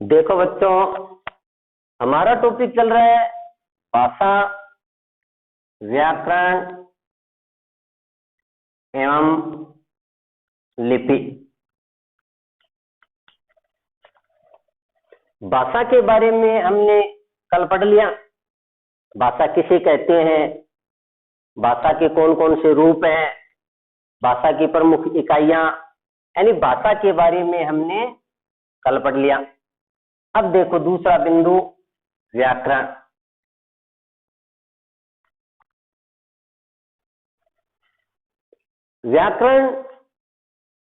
देखो बच्चों, हमारा टॉपिक चल रहा है भाषा, व्याकरण एवं लिपि। भाषा के बारे में हमने कल पढ़ लिया। भाषा किसे कहते हैं, भाषा के कौन कौन से रूप हैं, भाषा की प्रमुख इकाइयां, यानी भाषा के बारे में हमने कल पढ़ लिया। अब देखो दूसरा बिंदु, व्याकरण। व्याकरण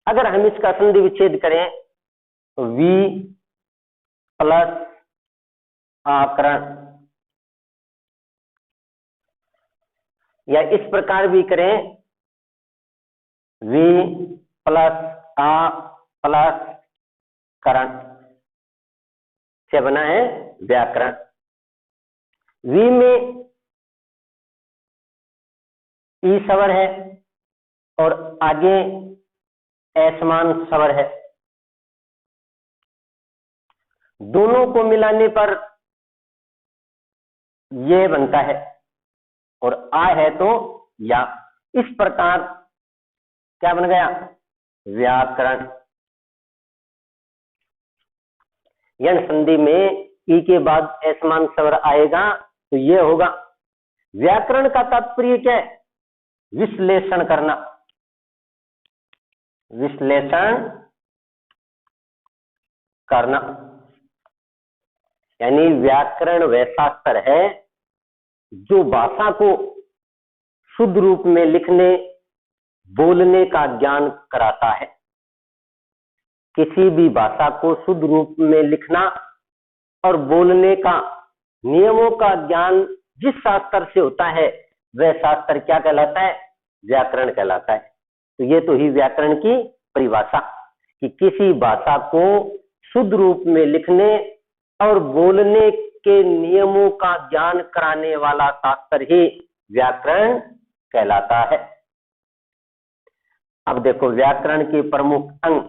अगर हम इसका संधि विच्छेद करें तो वी प्लस आकरण, या इस प्रकार भी करें वी प्लस आ प्लस करण से बना है व्याकरण। वी में ई स्वर है और आगे असमान स्वर है, दोनों को मिलाने पर ये बनता है, और आ है तो या। इस प्रकार क्या बन गया, व्याकरण। यन संधि में ई के बाद असमान स्वर आएगा तो ये होगा। व्याकरण का तात्पर्य क्या है, विश्लेषण करना। विश्लेषण करना यानी व्याकरण वह शास्त्र है जो भाषा को शुद्ध रूप में लिखने बोलने का ज्ञान कराता है। किसी भी भाषा को शुद्ध रूप में लिखना और बोलने का नियमों का ज्ञान जिस शास्त्र से होता है वह शास्त्र क्या कहलाता है, व्याकरण कहलाता है। तो ये तो ही व्याकरण की परिभाषा कि किसी भाषा को शुद्ध रूप में लिखने और बोलने के नियमों का ज्ञान कराने वाला शास्त्र ही व्याकरण कहलाता है। अब देखो व्याकरण के प्रमुख अंग।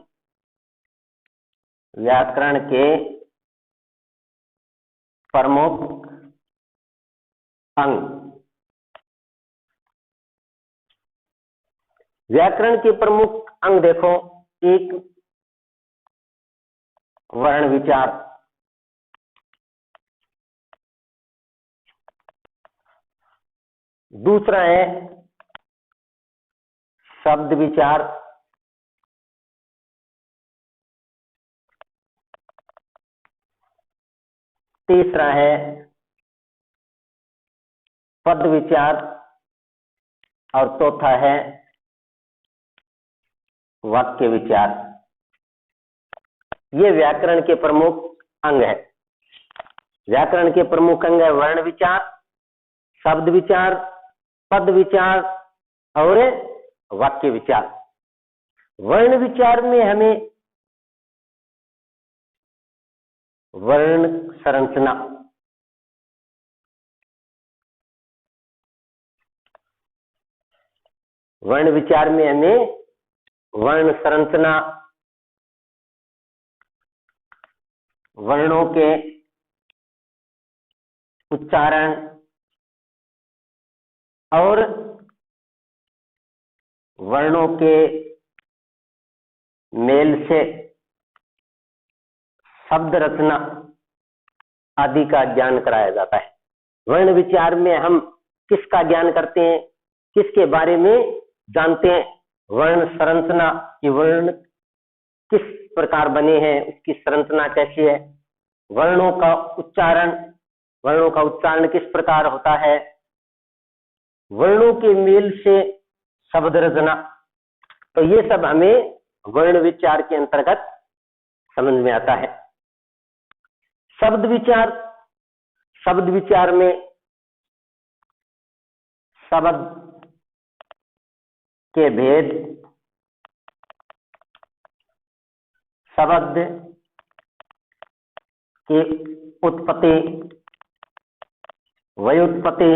व्याकरण के प्रमुख अंग। व्याकरण के प्रमुख अंग देखो, एक वर्ण विचार, दूसरा है शब्द विचार, तीसरा है पद विचार, और चौथा है वाक्य विचार। ये व्याकरण के प्रमुख अंग है। व्याकरण के प्रमुख अंग है वर्ण विचार, शब्द विचार, पद विचार और वाक्य विचार। वर्ण विचार में हमें वर्ण संरचना, वर्ण विचार में हमें वर्ण संरचना, वर्णों के उच्चारण और वर्णों के मेल से शब्द रचना आदि का ज्ञान कराया जाता है। वर्ण विचार में हम किसका ज्ञान करते हैं, किसके बारे में जानते हैं, वर्ण संरचना की वर्ण किस प्रकार बने हैं, उसकी संरचना कैसी है, वर्णों का उच्चारण, वर्णों का उच्चारण किस प्रकार होता है, वर्णों के मेल से शब्द रचना। तो ये सब हमें वर्ण विचार के अंतर्गत समझ में आता है। शब्द विचार, शब्द विचार में शब्द के भेद, शब्द की उत्पत्ति, व्युत्पत्ति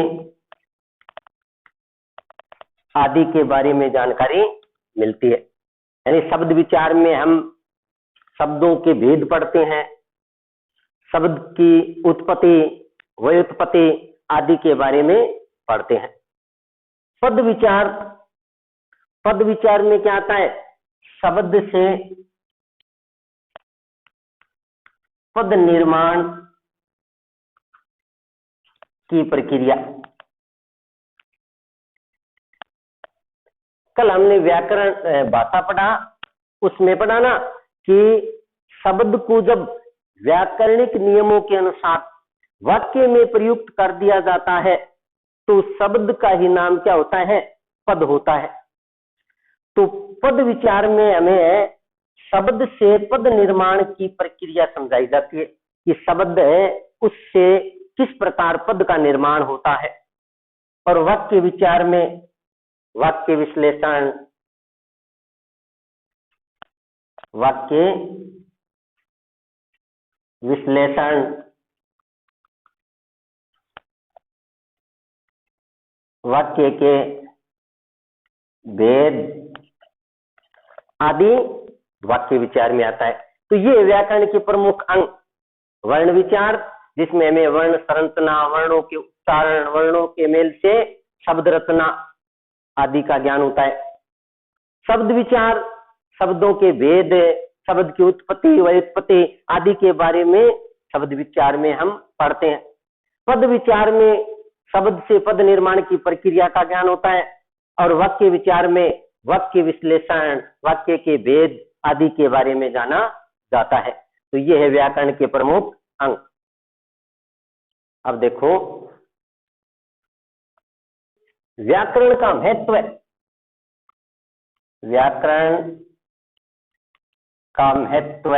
आदि के बारे में जानकारी मिलती है। यानी शब्द विचार में हम शब्दों के भेद पढ़ते हैं, शब्द की उत्पत्ति, व्युत्पत्ति आदि के बारे में पढ़ते हैं। पद विचार, पद विचार में क्या आता है? शब्द से पद निर्माण की प्रक्रिया। कल हमने व्याकरण भाषा पढ़ा, उसमें पढ़ा ना कि शब्द को जब व्याकरणिक नियमों के अनुसार वाक्य में प्रयुक्त कर दिया जाता है तो शब्द का ही नाम क्या होता है? पद होता है। तो पद विचार में हमें शब्द से पद निर्माण की प्रक्रिया समझाई जाती है कि शब्द है उससे किस प्रकार पद का निर्माण होता है। और वाक्य विचार में वाक्य विश्लेषण, वाक्य विश्लेषण, वाक्य के भेद आदि वाक्य विचार में आता है। तो ये व्याकरण के प्रमुख अंग वर्ण विचार, जिसमें हमें वर्ण संरचना, वर्णों के उच्चारण, वर्णों के मेल से शब्द रचना आदि का ज्ञान होता है। शब्द विचार, शब्दों के भेद, शब्द की उत्पत्ति, व्युत्पत्ति आदि के बारे में शब्द विचार में हम पढ़ते हैं। पद विचार में शब्द से पद निर्माण की प्रक्रिया का ज्ञान होता है। और वाक्य विचार में वाक्य विश्लेषण, वाक्य के भेद आदि के बारे में जाना जाता है। तो ये है व्याकरण के प्रमुख अंग। अब देखो व्याकरण का महत्व, व्याकरण का महत्व,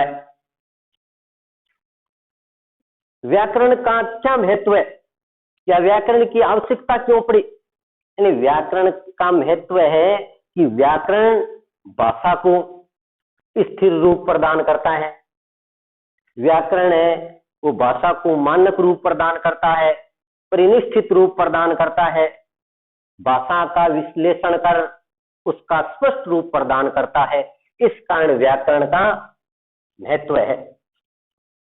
व्याकरण का क्या महत्व है या व्याकरण की आवश्यकता क्यों पड़ी? यानी व्याकरण का महत्व है कि व्याकरण भाषा को स्थिर रूप प्रदान करता है। व्याकरण है वो भाषा को मानक रूप प्रदान करता है, परिनिष्ठित रूप प्रदान करता है, भाषा का विश्लेषण कर उसका स्पष्ट रूप प्रदान करता है। इस कारण व्याकरण का महत्व है।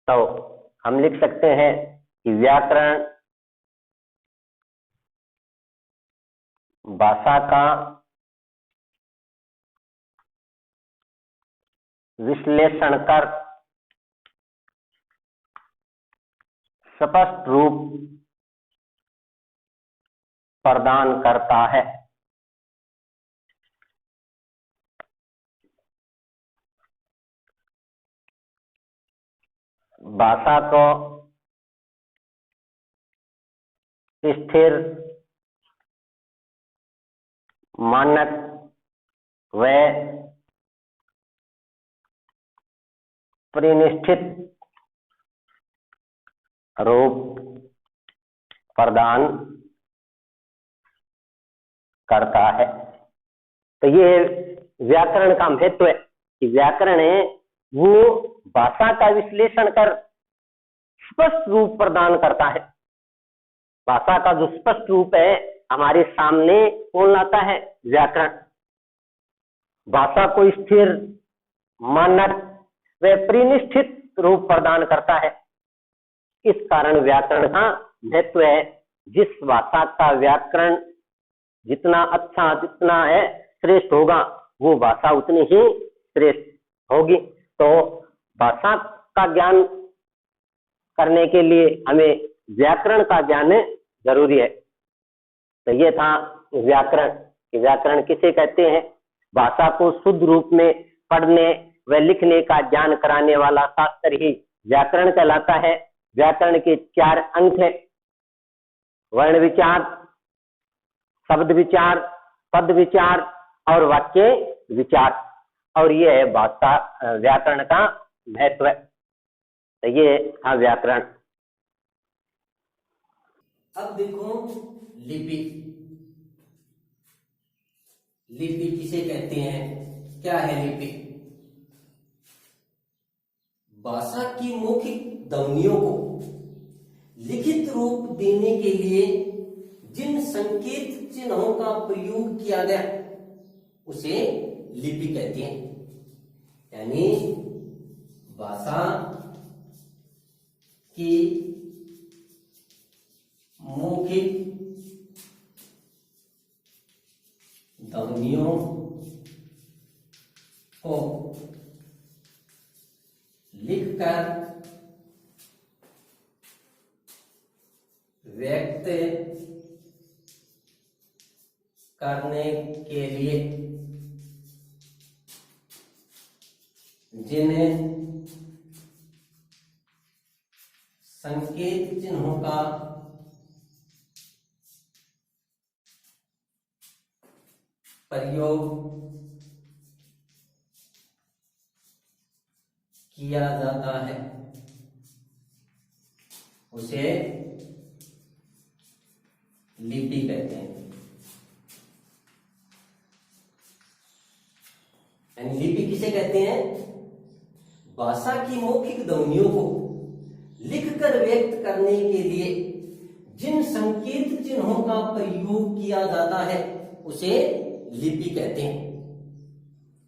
तो हम लिख सकते हैं कि व्याकरण भाषा का विश्लेषण कर स्पष्ट रूप प्रदान करता है। भाषा को स्थिर, मानक व परिनिष्ठित रूप प्रदान करता है। तो ये व्याकरण का महत्व है कि व्याकरण है वो भाषा का विश्लेषण कर स्पष्ट रूप प्रदान करता है। भाषा का जो स्पष्ट रूप है हमारे सामने कौन लाता है? व्याकरण। भाषा को स्थिर, मानक व परिनिष्ठित रूप प्रदान करता है। इस कारण व्याकरण का महत्व है। जिस भाषा का व्याकरण जितना अच्छा, जितना है श्रेष्ठ होगा, वो भाषा उतनी ही श्रेष्ठ होगी। तो भाषा का ज्ञान करने के लिए हमें व्याकरण का ज्ञान जरूरी है। तो ये था व्याकरण। व्याकरण किसे कहते हैं? भाषा को शुद्ध रूप में पढ़ने व लिखने का ज्ञान कराने वाला शास्त्र ही व्याकरण कहलाता है। व्याकरण के 4 अंक हैं: वर्ण विचार, शब्द विचार, पद विचार और वाक्य विचार। और ये है भाषा व्याकरण का महत्व। तो ये था व्याकरण। अब देखो लिपि। लिपि किसे कहते हैं? क्या है लिपि? भाषा की मौखिक ध्वनियों को लिखित रूप देने के लिए जिन संकेत चिन्हों का प्रयोग किया गया उसे लिपि कहते हैं। यानी भाषा की मौखिक ध्वनियों को लिखकर व्यक्त करने के लिए जिन्हें संकेत चिन्हों का प्रयोग किया जाता है उसे लिपि कहते हैं। यानी लिपि किसे कहते हैं? भाषा की मौखिक ध्वनियों को लिखकर व्यक्त करने के लिए जिन संकेत चिन्हों का प्रयोग किया जाता है उसे लिपि कहते हैं।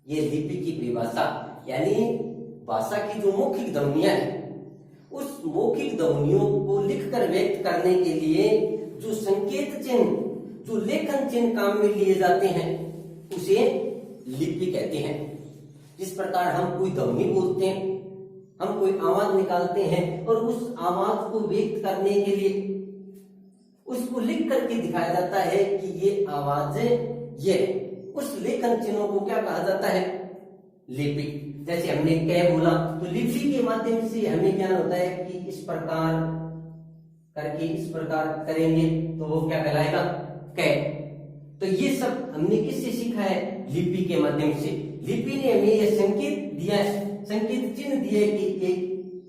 ये लिपि की परिभाषा, यानी भाषा की जो मौखिक ध्वनियां हैं उस मौखिक ध्वनियों को लिखकर व्यक्त करने के लिए जो संकेत चिन्ह, जो लेखन चिन्ह काम में लिए जाते हैं उसे लिपि कहते हैं। जिस प्रकार हम कोई ध्वनि बोलते हैं, हम कोई आवाज निकालते हैं और उस आवाज को व्यक्त करने के लिए उसको लिख करके दिखाया जाता है कि ये आवाज ये, उस लेखन चिन्हों को क्या कहा जाता है? लिपि। जैसे हमने कै बोला तो लिपि के माध्यम से हमें ज्ञान होता है कि इस प्रकार करके इस प्रकार करेंगे तो वो क्या कहलाएगा? कै। तो ये सब हमने किससे सीखा है? लिपि के माध्यम से। लिपि ने हमें ये संकेत दिया है, संकेत चिन्ह दिया है कि एक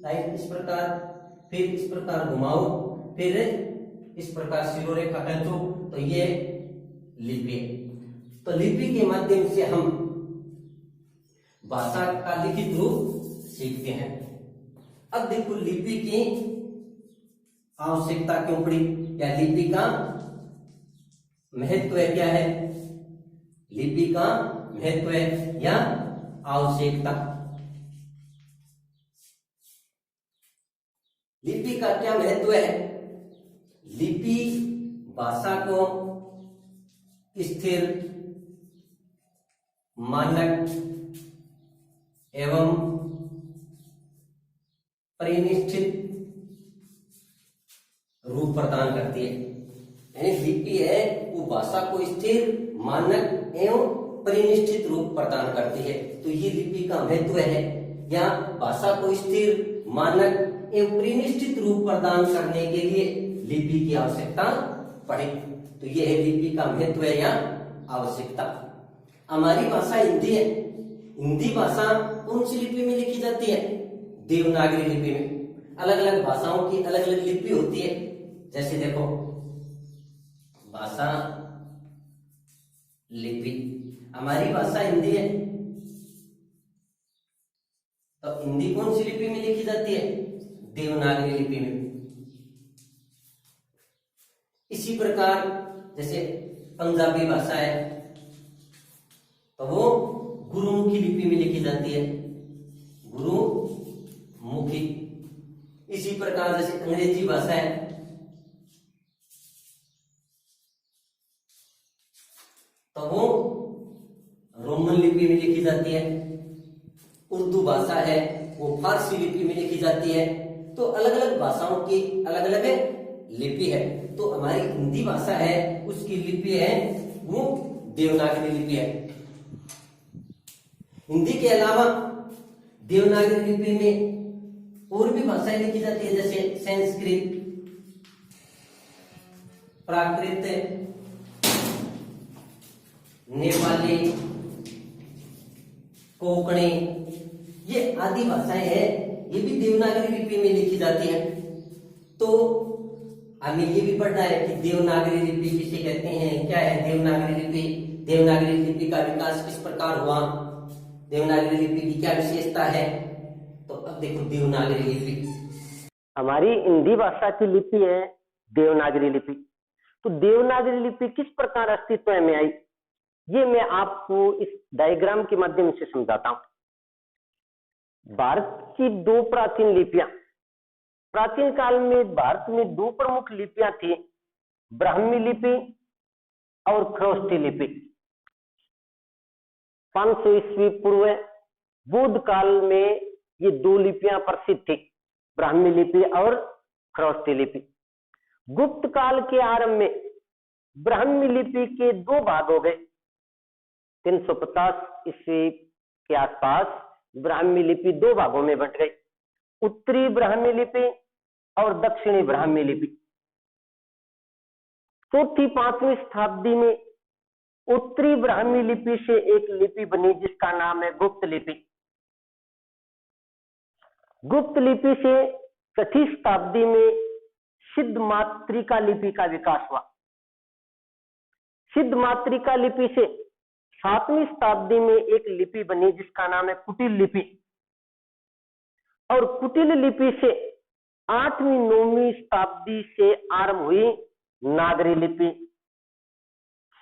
लाइन इस प्रकार, फिर इस प्रकार घुमाओ, फिर इस प्रकार शिरोरेखा खींचो, तो ये लिपि। तो लिपि के माध्यम से हम भाषा का लिखित रूप सीखते हैं। अब देखो लिपि की आवश्यकता क्यों पड़ी, या लिपि का महत्व क्या है, लिपि का महत्व या आवश्यकता। लिपि का क्या महत्व है? लिपि भाषा को स्थिर, मानक एवं परिनिष्ठित रूप प्रदान करती है। यानी लिपि है वो भाषा को स्थिर, मानक एवं परिनिष्ठित रूप प्रदान करती है। तो ये लिपि का महत्व है, या भाषा को स्थिर, मानक एवं परिनिष्ठित रूप प्रदान करने के लिए लिपि की आवश्यकता पड़े। तो ये है लिपि का महत्व या आवश्यकता। हमारी भाषा हिंदी है। हिंदी भाषा कौन सी लिपि में लिखी जाती है? देवनागरी लिपि में। अलग अलग भाषाओं की अलग अलग लिपि होती है। जैसे देखो भाषा लिपि, हमारी भाषा हिंदी है तो हिंदी कौन सी लिपि में लिखी जाती है? देवनागरी लिपि में। इसी प्रकार जैसे पंजाबी भाषा है तो वो गुरुमुखी लिपि में लिखी जाती है, गुरुमुखी। इसी प्रकार जैसे अंग्रेजी भाषा है तो वो रोमन लिपि में लिखी जाती है। उर्दू भाषा है वो फारसी लिपि में लिखी जाती है। तो अलग अलग भाषाओं की अलग अलग लिपि है। तो हमारी हिंदी भाषा है उसकी लिपि है वो देवनागरी लिपि है। हिंदी के अलावा देवनागरी लिपि में और भी भाषाएं लिखी जाती है, जैसे संस्कृत, प्राकृत, नेपाली, कोंकणी, ये आदि भाषाएं हैं, ये भी देवनागरी लिपि में लिखी जाती है। तो हमें ये भी पढ़ना है कि देवनागरी लिपि किसे कहते हैं, क्या है देवनागरी लिपि, देवनागरी लिपि का विकास किस प्रकार हुआ, देवनागरी लिपि की क्या विशेषता है। तो अब देखो देवनागरी लिपि, हमारी हिंदी भाषा की लिपि है देवनागरी लिपि। तो देवनागरी लिपि किस प्रकार अस्तित्व में आई, ये मैं आपको इस डायग्राम के माध्यम से समझाता हूं। भारत की दो प्राचीन लिपियां, प्राचीन काल में भारत में दो प्रमुख लिपियां थी, ब्राह्मी लिपि और खरोष्ठी लिपि। 500 ईस्वी पूर्व बुद्ध काल में ये दो लिपियां प्रसिद्ध थी, ब्राह्मी लिपि और खरोष्ठी लिपि। गुप्त काल के आरंभ में ब्राह्मी लिपि के दो भाग हो गए। 350 ईस्वी के आसपास ब्राह्मी लिपि दो भागों में बंट गई, उत्तरी ब्राह्मी लिपि और दक्षिणी ब्राह्मी लिपि। चौथी 5वीं शताब्दी में उत्तरी ब्राह्मी लिपि से एक लिपि बनी जिसका नाम है गुप्त लिपि। गुप्त लिपि से 6ठी शताब्दी में सिद्ध मातृका लिपि का विकास हुआ। सिद्ध मातृका लिपि से 7वीं शताब्दी में एक लिपि बनी जिसका नाम है कुटिल लिपि, और कुटिल लिपि से 8वीं 9वीं शताब्दी से आरंभ हुई नागरी लिपि,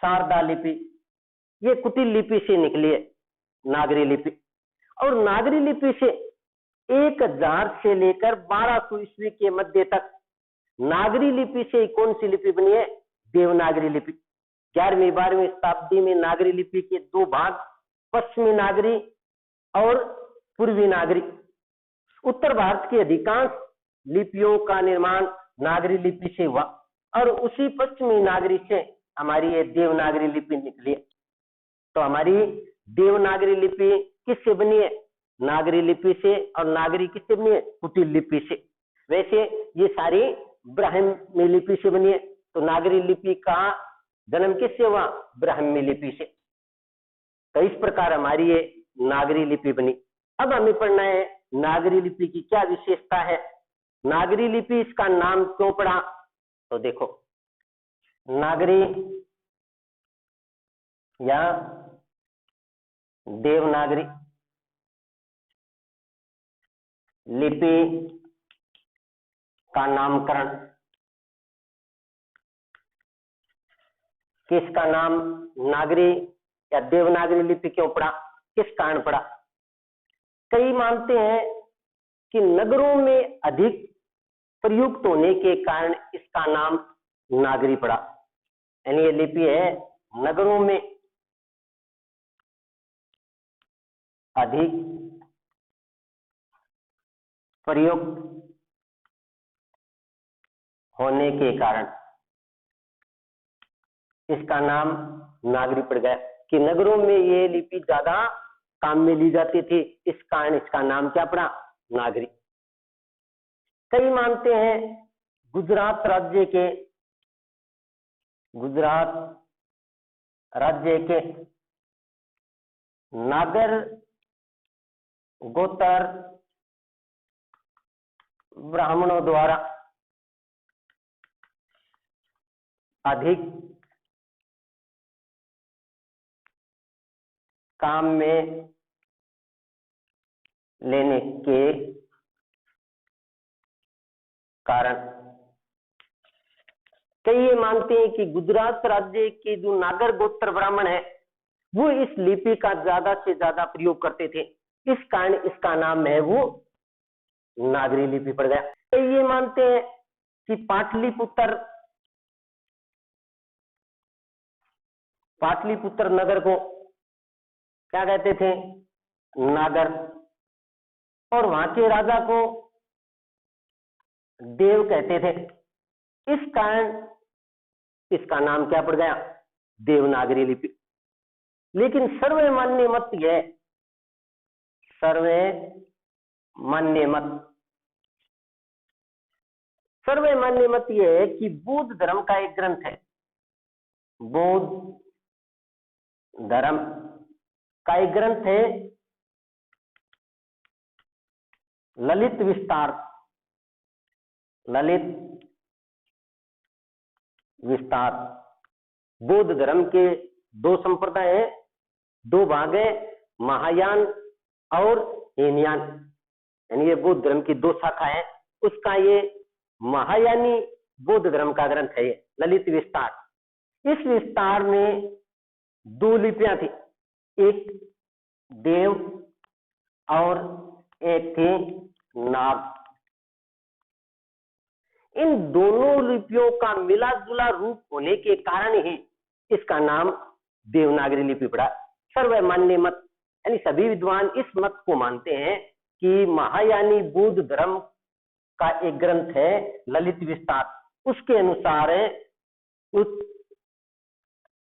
शारदा लिपि। ये कुटिल लिपि से निकली है नागरी लिपि। और नागरी लिपि से 1000 से लेकर 1200 ईस्वी के मध्य तक नागरी लिपि से कौन सी लिपि बनी है? देवनागरी लिपि। 11वीं 12वीं शताब्दी में नागरी लिपि के दो भाग, पश्चिमी नागरी और पूर्वी नागरी। उत्तर भारत की अधिकांश लिपियों का निर्माण नागरी लिपि से हुआ और उसी पश्चिमी नागरी से हमारी ये देवनागरी लिपि निकली है। तो हमारी देवनागरी लिपि किससे बनी है? नागरी लिपि से। और नागरी किससे बनी है? कुटिल लिपि से। वैसे ये सारी ब्राह्मी लिपि से बनी है। तो नागरी लिपि का जन्म किससे हुआ? ब्राह्मी लिपि से। तो इस प्रकार हमारी ये नागरी लिपि बनी। अब हमें पढ़ना है नागरी लिपि की क्या विशेषता है, नागरी लिपि इसका नाम क्यों पड़ा। तो देखो, नागरी या देवनागरी लिपि का नामकरण किसका नाम नागरी या देवनागरी लिपि क्यों पड़ा, किस कारण पड़ा? कई मानते हैं कि नगरों में अधिक प्रयुक्त होने के कारण इसका नाम नागरी पड़ा। यानी ये लिपि है नगरों में अधिक प्रयुक्त होने के कारण इसका नाम नागरी पड़ गया, कि नगरों में ये लिपि ज्यादा काम में ली जाती थी, इस कारण इसका नाम क्या पड़ा? नागरी। कई मानते हैं गुजरात राज्य के नागर गोत्र ब्राह्मणों द्वारा अधिक काम में लेने के कारण कई ये मानते हैं कि गुजरात राज्य के जो नागर गोत्र ब्राह्मण है वो इस लिपि का ज्यादा से ज्यादा प्रयोग करते थे, इस कारण इसका नाम है वो नागरी लिपि पड़ गया। कई ये मानते हैं कि पाटलिपुत्र नगर को क्या कहते थे? नागर। और वहां के राजा को देव कहते थे, इस कारण इसका नाम क्या पड़ गया? देवनागरी लिपि। लेकिन सर्वमान्य मत यह है कि बौद्ध धर्म का एक ग्रंथ है, बौद्ध धर्म का एक ग्रंथ है ललित विस्तार। बौद्ध धर्म के दो संप्रदाय हैं, दो भाग है, महायान और हीनयान। यानी ये बौद्ध धर्म की दो शाखा है, उसका ये महायानी बौद्ध धर्म का ग्रंथ है ये ललित विस्तार। इस विस्तार में दो लिपियां थी, एक देव और एक थी नाग। इन दोनों लिपियों का मिला जुला रूप होने के कारण ही इसका नाम देवनागरी लिपि पड़ा। सर्वमान्य मत यानी सभी विद्वान इस मत को मानते हैं कि महायानी बौद्ध धर्म का एक ग्रंथ है ललित विस्तार, उसके अनुसार उस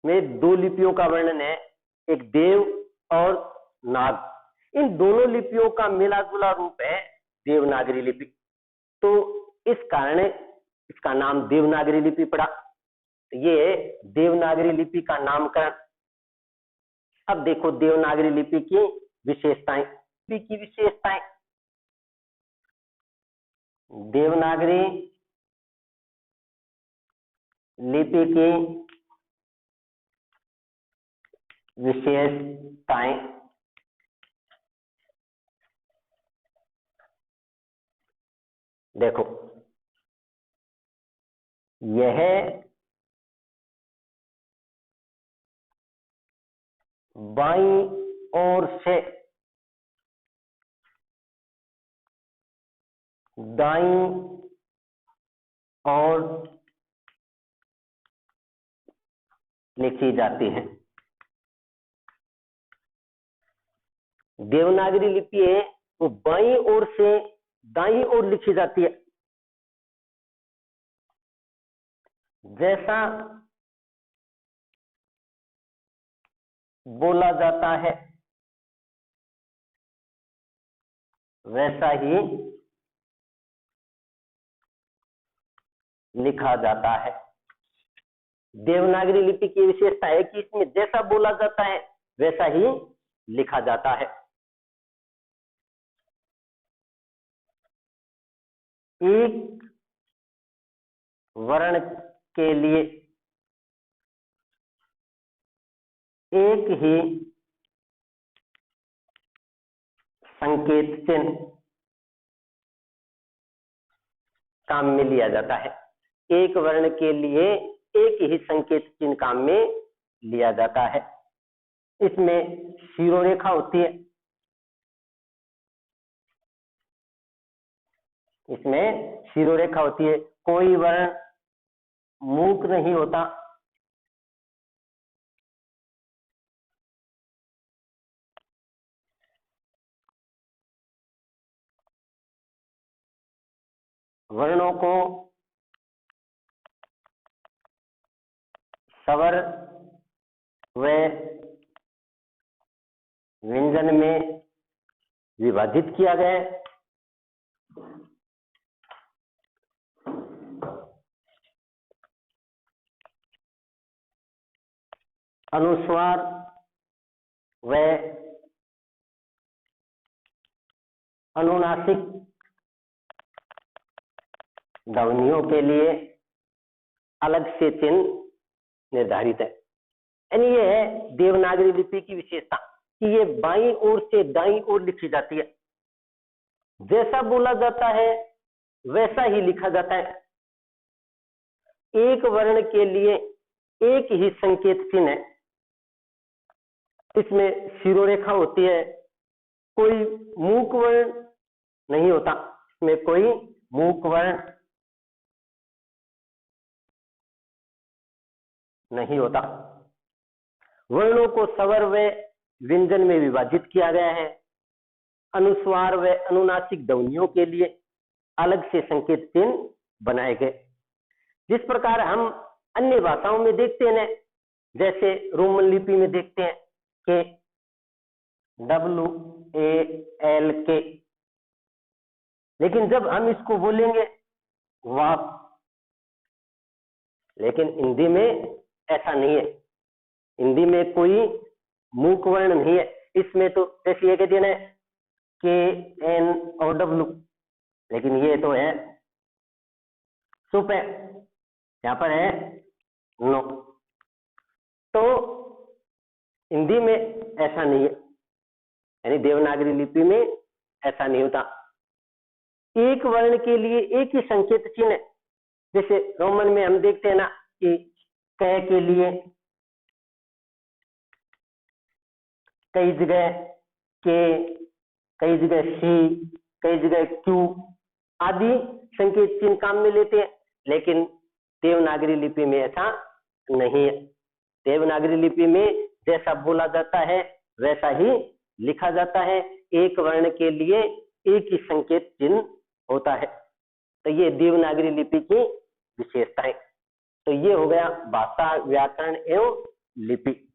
में दो लिपियों का वर्णन है, एक देव और नाग। इन दोनों लिपियों का मिला जुला रूप है देवनागरी लिपि, तो इस कारण इसका नाम देवनागरी लिपि पड़ा। ये देवनागरी लिपि का नामकरण। अब देखो देवनागरी लिपि की विशेषताएं। देवनागरी लिपि की विशेषताएं। देखो यह बाईं ओर से दाईं ओर लिखी जाती है। देवनागरी लिपि है वो बाईं ओर से दाईं ओर लिखी जाती है। जैसा बोला जाता है वैसा ही लिखा जाता है। देवनागरी लिपि की विशेषता है कि इसमें जैसा बोला जाता है वैसा ही लिखा जाता है। एक वर्ण के लिए एक ही संकेत चिन्ह काम में लिया जाता है। एक वर्ण के लिए एक ही संकेत चिन्ह काम में लिया जाता है। इसमें शिरोरेखा होती है, इसमें शिरोरेखा होती है। कोई वर्ण मूक नहीं होता, वर्णों को स्वर व व्यंजन में विभाजित किया गया है। अनुस्वार व अनुनासिक ध्वनियों के लिए अलग से चिन्ह निर्धारित है। यानी ये है देवनागरी लिपि की विशेषता कि ये बाईं ओर से दाईं ओर लिखी जाती है। जैसा बोला जाता है वैसा ही लिखा जाता है। एक वर्ण के लिए एक ही संकेत चिन्ह है। इसमें शिरोरेखा होती है, कोई मूक वर्ण नहीं होता, इसमें कोई मूक वर्ण नहीं होता। वर्णों को स्वर व व्यंजन में विभाजित किया गया है। अनुस्वार व अनुनासिक ध्वनियों के लिए अलग से संकेत चिन्ह बनाए गए। जिस प्रकार हम अन्य भाषाओं में देखते हैं, जैसे रोमन लिपि में देखते हैं कि WALK, लेकिन जब हम इसको बोलेंगे वाक, लेकिन हिंदी में ऐसा नहीं है। हिंदी में कोई मूक वर्ण नहीं है। इसमें तो जैसे ये कहते हैं KNOW, लेकिन ये तो है चुप है, यहाँ पर है नो। तो हिंदी में ऐसा नहीं है, यानी देवनागरी लिपि में ऐसा नहीं होता। एक वर्ण के लिए एक ही संकेत चिन्ह है। जैसे रोमन में हम देखते हैं ना कि क के लिए कई जगह के, कई जगह सी, कई जगह क्यू आदि संकेत चिन्ह काम में लेते हैं। लेकिन देवनागरी लिपि में ऐसा नहीं है। देवनागरी लिपि में जैसा बोला जाता है वैसा ही लिखा जाता है, एक वर्ण के लिए एक ही संकेत चिन्ह होता है। तो ये देवनागरी लिपि की विशेषताएं। तो ये हो गया भाषा, व्याकरण एवं लिपि।